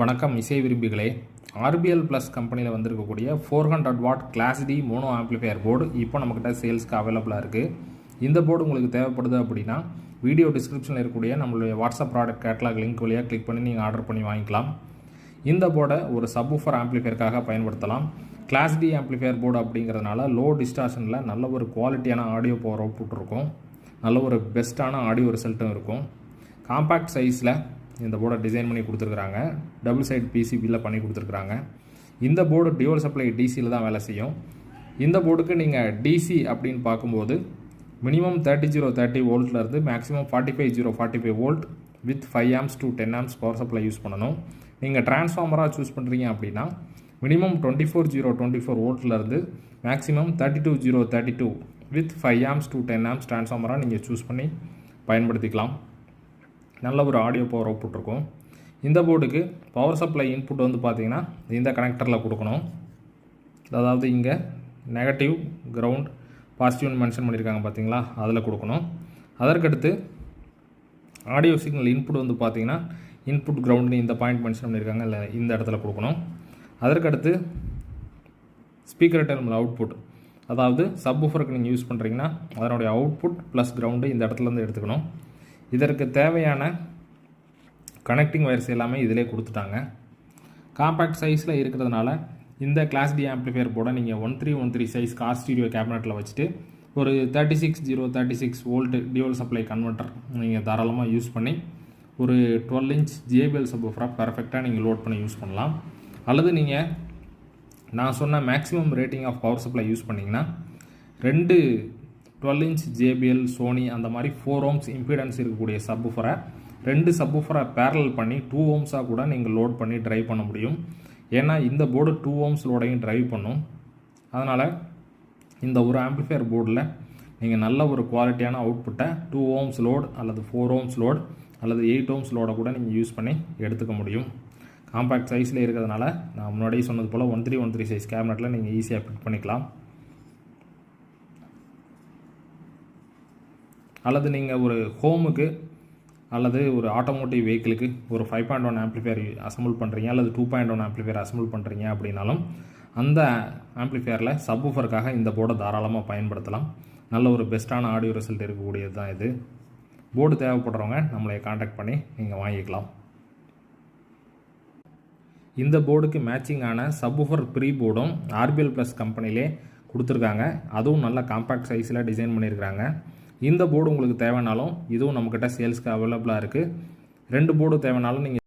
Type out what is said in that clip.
வணக்கம் இசை விரும்பிகளே. RBL plus கம்பெனியில் வந்திருக்கக்கூடிய 400 watt class D mono amplifier board இப்போ நம்மக்கிட்ட சேல்ஸ்க்கு அவைலபிளாக இருக்குது. இந்த போர்டு உங்களுக்கு தேவைப்படுது அப்படின்னா வீடியோ டிஸ்கிரிப்ஷனில் இருக்கக்கூடிய நம்மளுடைய வாட்ஸ்அப் ப்ராடக்ட் கேட்லாக் லிங்க் வழியாக கிளிக் பண்ணி நீங்கள் ஆர்டர் பண்ணி வாங்கிக்கலாம். இந்த போர்டை ஒரு சப்வூஃபர் ஆம்ப்ளிஃபையருக்காக பயன்படுத்தலாம். கிளாஸ் டி ஆம்ப்ளிஃபையர் போர்டு அப்படிங்கிறதுனால லோ டிஸ்டார்ஷனில் நல்ல ஒரு குவாலிட்டியான ஆடியோ பவர் அவுட்புட் இருக்கும், நல்ல ஒரு பெஸ்ட்டான ஆடியோ ரிசல்ட்டும் இருக்கும். காம்பேக்ட் சைஸில் இந்த போர்டை டிசைன் பண்ணி கொடுத்துருக்குறாங்க. டபுள் சைட் பிசிபியில் பண்ணி கொடுத்துருக்குறாங்க. இந்த போர்டு டியூவல் சப்ளை டிசியில் தான் வேலை செய்யும். இந்த போர்டுக்கு நீங்கள் டிசி அப்படின்னு பார்க்கும்போது மினிமம் 3030 வோல்ட்லேருந்து maximum 45045 volt with 5 amps to 10 amps power supply use பண்ணணும். நீங்கள் டிரான்ஸ்ஃபார்மராக சூஸ் பண்ணுறீங்க அப்படின்னா மினிமம் 24024 வோல்ட்லேருந்து maximum 32032 with 5 amps to 10 amps டிரான்ஸ்ஃபார்மராக நீங்கள் சூஸ் பண்ணி பயன்படுத்திக்கலாம். நல்ல ஒரு ஆடியோ பவர் அவுட்புட் இருக்கும். இந்த போர்டுக்கு பவர் சப்ளை இன்புட் வந்து பார்த்திங்கன்னா இந்த கனெக்டரில் கொடுக்கணும். அதாவது இங்கே நெகட்டிவ், கிரவுண்ட், பாசிட்டிவ்னு மென்ஷன் பண்ணியிருக்காங்க பார்த்தீங்களா, அதில் கொடுக்கணும். அதற்கடுத்து ஆடியோ சிக்னல் இன்புட் வந்து பார்த்திங்கன்னா இன்புட் கிரவுண்டு இந்த பாயிண்ட் மென்ஷன் பண்ணியிருக்காங்க, இல்லை இந்த இடத்துல கொடுக்கணும். அதற்கடுத்து ஸ்பீக்கர் டெர்மினல் அவுட்புட், அதாவது சப்வூஃபருக்கு நீங்கள் யூஸ் பண்ணுறீங்கன்னா அதனுடைய அவுட்புட் ப்ளஸ் கிரவுண்டு இந்த இடத்துலேருந்து எடுத்துக்கணும். இதற்கு தேவையான கனெக்டிங் வயர்ஸ் எல்லாமே இதிலே கொடுத்துட்டாங்க. காம்பேக்ட் சைஸில் இருக்கிறதுனால இந்த கிளாஸ் டி ஆம்ப்ளிஃபையர் போர்டை நீங்கள் 1313 சைஸ் கார் ஸ்டீரியோ கேபினெட்டில் வச்சுட்டு ஒரு 36036 வோல்ட் டியூவல் சப்ளை கன்வெர்ட்டர் நீங்கள் தாராளமாக யூஸ் பண்ணி ஒரு 12 இன்ச் ஜேபிஎல் சப்வூஃபராக பர்ஃபெக்டாக நீங்கள் லோட் பண்ணி யூஸ் பண்ணலாம். அல்லது நீங்கள் நான் சொன்ன maximum rating of power supply use பண்ணிங்கன்னா 2 12 இன்ச் ஜேபிஎல், சோனி அந்த மாதிரி 4 ohms இம்பிடன்ஸ் இருக்கக்கூடிய சப்வூஃபரை 2 சப்வூஃபரை பேரல் பண்ணி 2 ohmஸாக கூட நீங்கள் லோட் பண்ணி ட்ரைவ் பண்ண முடியும். ஏன்னா இந்த போர்டு 2 ohms லோடையும் ட்ரைவ் பண்ணும். அதனால் இந்த ஒரு ஆம்ப்ளிஃபையர் போர்டில் நீங்கள் நல்ல ஒரு குவாலிட்டியான அவுட்புட்டை 2 ohms லோட் அல்லது 4 ohms லோட் அல்லது 8 ohms லோடை கூட நீங்கள் யூஸ் பண்ணி எடுத்துக்க முடியும். காம்பேக்ட் சைஸில் இருக்கிறதுனால நான் முன்னாடியே சொன்னது போல் 1313 சைஸ் கேபினெட்டில் நீங்கள் ஈஸியாக ஃபிட் பண்ணிக்கலாம். அல்லது நீங்கள் ஒரு ஹோமுக்கு அல்லது ஒரு ஆட்டோமோட்டிவ் வெஹிக்கிளுக்கு ஒரு 5.1 ஆம்ப்ளிஃபையர் அசம்பிள் பண்ணுறீங்க அல்லது 2.1 ஆம்ப்ளிஃபையர் அசம்பிள் பண்ணுறீங்க அப்படின்னாலும் அந்த ஆம்ப்ளிஃபையரில் சப்வூஃபருக்காக இந்த போர்டை தாராளமாக பயன்படுத்தலாம். நல்ல ஒரு பெஸ்ட்டான ஆடியோ ரிசல்ட் இருக்கக்கூடியது தான் இது. போர்டு தேவைப்படுறவங்க நம்மளை காண்டாக்ட் பண்ணி நீங்கள் வாங்கிக்கலாம். இந்த போர்டுக்கு மேட்சிங்கான சப்வூஃபர் ப்ரீ போர்டும் ஆர்பிஎல் ப்ளஸ் கம்பெனிலே கொடுத்துருக்காங்க. அதுவும் நல்ல காம்பேக்ட் சைஸில் டிசைன் பண்ணியிருக்கிறாங்க. இந்த போர்டு உங்களுக்கு தேவைனாலும் இதுவும் நம்மக்கிட்ட சேல்ஸ்க்கு அவைலபிளாக இருக்குது. 2 போர்டு தேவைனாலும் நீங்கள்